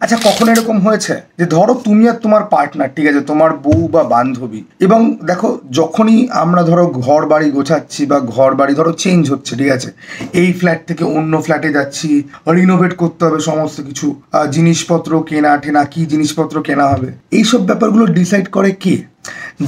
আচ্ছা কখনো এরকম হয়েছে যে ধরো তুমি আর তোমার পার্টনার, ঠিক আছে, তোমার বউ বা বান্ধবী, এবং দেখো যখনই আমরা ধরো ঘর বাড়ি গোছাচ্ছি বা ঘর বাড়ি ধরো চেঞ্জ হচ্ছে, ঠিক আছে, এই ফ্ল্যাট থেকে অন্য ফ্ল্যাটে যাচ্ছি, রিনোভেট করতে হবে সমস্ত কিছু, জিনিসপত্র কেনা টেনা, কি জিনিসপত্র কেনা হবে, এইসব ব্যাপারগুলো ডিসাইড করে কে?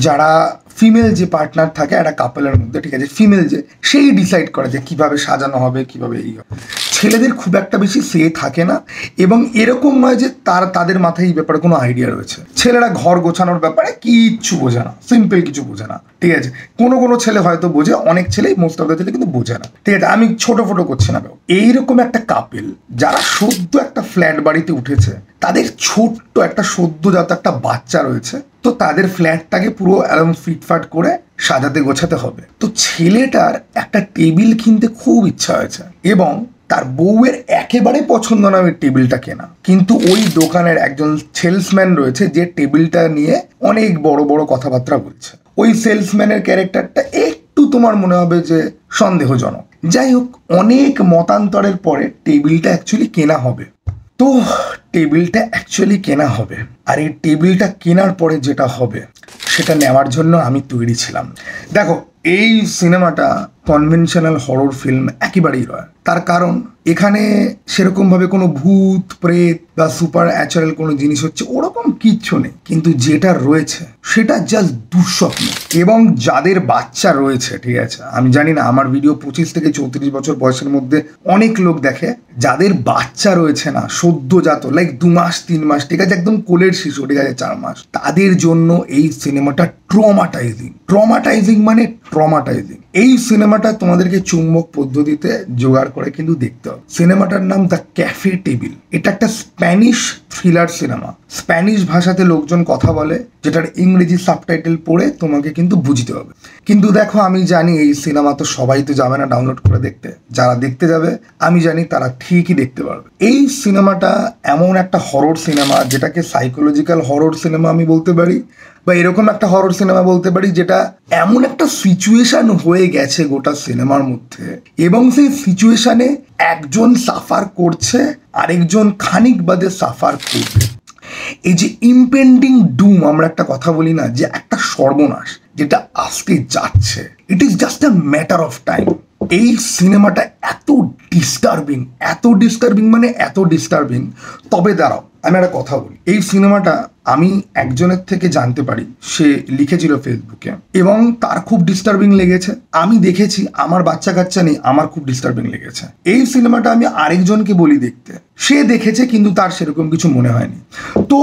যারা ফিমেল যে পার্টনার থাকে একটা কাপলের মধ্যে, ঠিক আছে, ফিমেল যে, সেই ডিসাইড করে যে কীভাবে সাজানো হবে, কীভাবে এই হবে। ছেলেদের খুব একটা বেশি সে থাকে না, এবং এরকম নয় যে তাদের মাথায় এই ব্যাপারে কোনো আইডিয়া রয়েছে। ছেলেরা ঘর গোছানোর ব্যাপারে কিচ্ছু বোঝে না, সিম্পল কিছু বোঝে না, ঠিক আছে। কোনো ছেলে হয়তো বোঝে, অনেক ছেলেই, মোস্ট অফ দ্য ছেলে কিন্তু বোঝে না, ঠিক আছে। আমি ছোটো ফোটো করছি না। এইরকম একটা কাপেল যারা সদ্য একটা ফ্ল্যাট বাড়িতে উঠেছে, তাদের ছোট্ট একটা সদ্যজাত একটা বাচ্চা রয়েছে, তো তাদের ফ্ল্যাটটাকে পুরো একদম ফিটফাট করে সাজাতে গোছাতে হবে। তো ছেলেটার একটা টেবিল কিনতে খুব ইচ্ছা হয়েছে, এবং তার বউয়ের একেবারে পছন্দ না ওই টেবিলটা কেনা, কিন্তু ওই দোকানের একজন সেলসম্যান রয়েছে যে টেবিলটা নিয়ে অনেক বড় বড় কথাবার্তা বলছে। ওই সেলসম্যানের ক্যারেক্টারটা একটু তোমার মনে হবে যে সন্দেহজনক। যাই হোক, অনেক মতান্তরের পরে টেবিলটা অ্যাকচুয়ালি কেনা হবে। তো টেবিলটা অ্যাকচুয়ালি কেনা হবে, আর এই টেবিলটা কেনার পরে যেটা হবে সেটা নেওয়ার জন্য আমি তৈরি ছিলাম। দেখো, এই সিনেমাটা কনভেনশনাল হরর ফিল্ম একেবারেই নয়। তার কারণ এখানে সেরকমভাবে কোনো ভূত প্রেত বা সুপার ন্যাচারাল কোনো জিনিস হচ্ছে ওরকম কিচ্ছু নেই, কিন্তু যেটা রয়েছে সেটা জাস্ট দুঃস্বপ্ন। এবং যাদের বাচ্চা রয়েছে, ঠিক আছে, আমি জানি না আমার ভিডিও 25 থেকে 34 বছর বয়সের মধ্যে অনেক লোক দেখে, যাদের বাচ্চা রয়েছে না সদ্যজাত, লাইক 2 মাস 3 মাস, ঠিক আছে, একদম কোলের শিশু, ঠিক আছে, 4 মাস, তাদের জন্য এই সিনেমাটা ট্রমাটাইজিং মানে ট্রমাটাইজিং। এই সিনেমাটা তোমাদেরকে চুম্বক পদ্ধতিতে জোগাড় করে কিন্তু দেখতে হবে। সিনেমাটার নাম দ্য ক্যাফে টেবিল। এটা একটা স্প্যানিশ থ্রিলার সিনেমা। স্প্যানিশ ভাষাতে লোকজন কথা বলে, যেটার ইংরেজি সাবটাইটেল পড়ে তোমাকে কিন্তু বুঝতে হবে। কিন্তু দেখো, আমি জানি এই সিনেমা তো সবাই তো যাবে না ডাউনলোড করে দেখতে। যারা দেখতে যাবে আমি জানি তারা ঠিকই দেখতে পারবে। এই সিনেমাটা এমন একটা হরর সিনেমা যেটাকে সাইকোলজিক্যাল হরর সিনেমা আমি বলতে পারি, বা এরকম একটা হরর সিনেমা বলতে পারি যেটা এমন একটা সিচুয়েশন হয়ে গেছে গোটা সিনেমার মধ্যে, এবং সেই সিচুয়েশনে একজন সাফার করছে, আরেকজন খানিক বাদে সাফার করবে। এই যে ইম্পেন্ডিং ডুম, আমরা একটা কথা বলি না, যে একটা সর্বনাশ যেটা আসতে যাচ্ছে, it is just a matter of time. এই সিনেমাটা এত ডিস্টার্বিং। তবে দাঁড়াও, আমি একটা কথা বলি। এই সিনেমাটা আমি একজনের থেকে জানতে পারি, সে লিখেছিল ফেসবুকে, এবং তার খুব ডিস্টার্বিং লেগেছে। আমি দেখেছি, আমার বাচ্চা কাচ্চা নেই, আমার খুব ডিস্টার্বিং লেগেছে। এই সিনেমাটা আমি আরেকজনকে বলি দেখতে, সে দেখেছে কিন্তু তার সেরকম কিছু মনে হয়নি। তো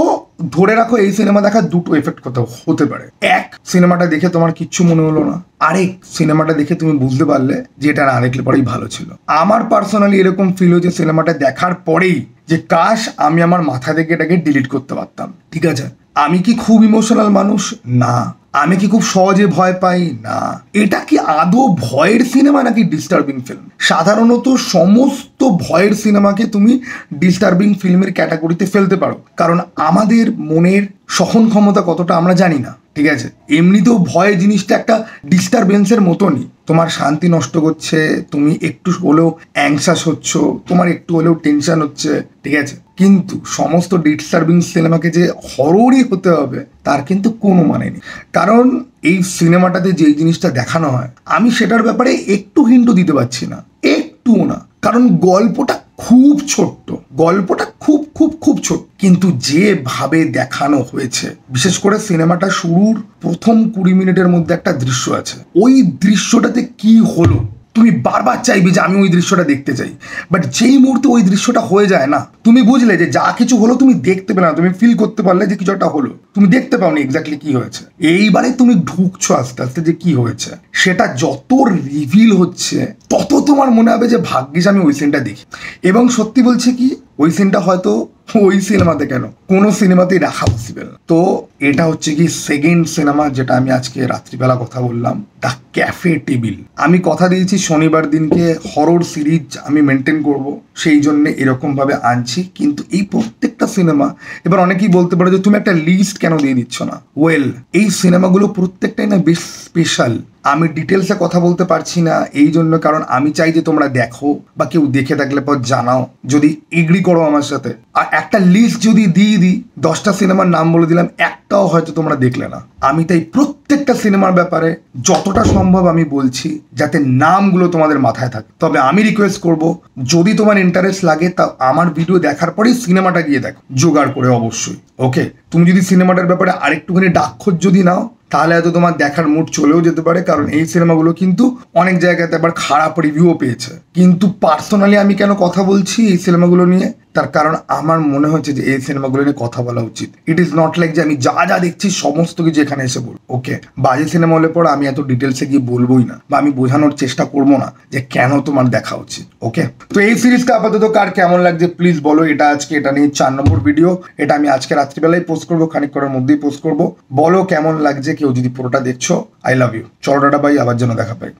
ধরে রাখো, এই সিনেমা দেখার দুটো এফেক্ট হতে পারে। এক, সিনেমাটা দেখে তোমার কিচ্ছু মনে হলো না, আরেক, সিনেমাটা দেখে তুমি বুঝতে পারলে যে এটা না দেখলে পরেই ভালো ছিল। আমার পার্সোনালি এরকম ফিল হয়েছে সিনেমাটা দেখার পরেই, যে কাশ আমি আমার মাথা থেকে এটাকে ডিলিট করতে পারতাম। ঠিক আছে, আমি কি খুব ইমোশনাল মানুষ? না। আমি কি খুব সহজে ভয় পাই? না। এটা কি আদৌ ভয়ের সিনেমা নাকি ডিস্টার্বিং ফিল্ম? সাধারণত সমস্ত ভয়ের সিনেমাকে তুমি ডিস্টার্বিং ফিল্মের ক্যাটাগরিতে ফেলতে পারো, কারণ আমাদের মনের সহন ক্ষমতা কতটা আমরা জানি না। ঠিক আছে, এমনিতেও ভয় জিনিসটা একটা ডিস্টারবেন্সের মতনই, তোমার শান্তি নষ্ট করছে, তুমি একটু হলেও অ্যাংশাস হচ্ছ, তোমার একটু হলেও টেনশন হচ্ছে, ঠিক আছে। কিন্তু সমস্ত ডিস্টার্বিং সিনেমাকে যে হররই হতে হবে তার কিন্তু কোনো মানে নেই, কারণ এই সিনেমাটাতে যেই জিনিসটা দেখানো হয় আমি সেটার ব্যাপারে একটু হিন্টও দিতে পারছি না, একটুও না, কারণ গল্পটা খুব ছোট্ট, গল্পটা খুব খুব খুব ছোট, কিন্তু যেভাবে দেখানো হয়েছে, বিশেষ করে সিনেমাটা শুরুর প্রথম 20 মিনিটের মধ্যে একটা দৃশ্য আছে, ওই দৃশ্যটাতে কি হলো তুমি বারবার চাইবে যে আমি ওই দৃশ্যটা দেখতে চাই। বাট যেই মুহূর্তে ওই দৃশ্যটা হয়ে যায় না, তুমি বুঝলে যে যা কিছু হলো তুমি দেখতে পেলে না, তুমি ফিল করতে পারলে যে কিছু একটা হলো, তুমি দেখতে পাওনি এক্স্যাক্টলি কি হয়েছে। এইবারে তুমি ঢুকছো আস্তে আস্তে যে কি হয়েছে, সেটা যত রিভিল হচ্ছে তত তোমার মনে হবে যে ভাগ্যিস আমি ওই সিনটা দেখি। এবং সত্যি বলছে কি, ওই সিনটা হয়তো ওই সিনেমাতে কেন, কোনো সিনেমাতেই রাখা পসিবল। তো এটা হচ্ছে কি সেকেন্ড সিনেমা যেটা আমি আজকে রাত্রিবেলা কথা বললাম, দ্য ক্যাফে টেবিল। আমি কথা দিয়েছি শনিবার দিনকে হরর সিরিজ আমি মেনটেন করব, সেই জন্য এরকম ভাবে আনছি। কিন্তু এই প্রত্যেকটা সিনেমা, এবার অনেকেই বলতে পারে যে তুমি একটা লিস্ট কেন দিয়ে দিচ্ছ না। ওয়েল, এই সিনেমাগুলো প্রত্যেকটাই না বেশ স্পেশাল। আমি ডিটেলসে কথা বলতে পারছি না এই জন্য, কারণ আমি চাই যে তোমরা দেখো, বা কেউ দেখে থাকলে পর জানাও, যদি এগ্রি করো আমার সাথে আর একটা লিস্ট যদি দিয়ে দিই 10টা সিনেমার নাম বলে দিলাম, একটাও হয়তো তোমরা দেখলে না। আমি তাই প্রত্যেকটা সিনেমার ব্যাপারে যতটা সম্ভব আমি বলছি যাতে নামগুলো তোমাদের মাথায় থাকে। তবে আমি রিকোয়েস্ট করব, যদি তোমার ইন্টারেস্ট লাগে তা আমার ভিডিও দেখার পরেই সিনেমাটা গিয়ে দেখো, জোগাড় করে অবশ্যই। ওকে, তুমি যদি সিনেমাটার ব্যাপারে আরেকটুখানি ডাকখোঁজ যদি নাও তাহলে হয়তো তোমার দেখার মুড চলেও যেতে পারে, কারণ এই সিনেমাগুলো কিন্তু অনেক জায়গাতে আবার খারাপ রিভিউও পেয়েছে। কিন্তু পার্সোনালি আমি কেন কথা বলছি এই সিনেমাগুলো নিয়ে, তার কারণ আমার মনে হচ্ছে যে এই সিনেমাগুলো নিয়ে কথা বলা উচিত। ইট ইজ নট লাইক যে আমি যা যা দেখছি সমস্ত কিছু এখানে এসে বলবো। ওকে, বাজে সিনেমা হলে পর আমি এত ডিটেলসে গিয়ে বলবোই না, বা আমি বোঝানোর চেষ্টা করবো না যে কেন তোমার দেখা উচিত। ওকে, তো এই সিরিজটা আপাতত কার কেমন লাগছে প্লিজ বলো। এটা আজকে এটা নিয়ে 4 নম্বর ভিডিও, এটা আমি আজকে রাত্রিবেলায় পোস্ট করবো, খানিকক্ষণের মধ্যেই পোস্ট করবো। বলো কেমন লাগছে, কেউ যদি পুরোটা দেখছো। আই লাভ ইউ, চলো টাটা বাই, আবার যেন দেখা পাই।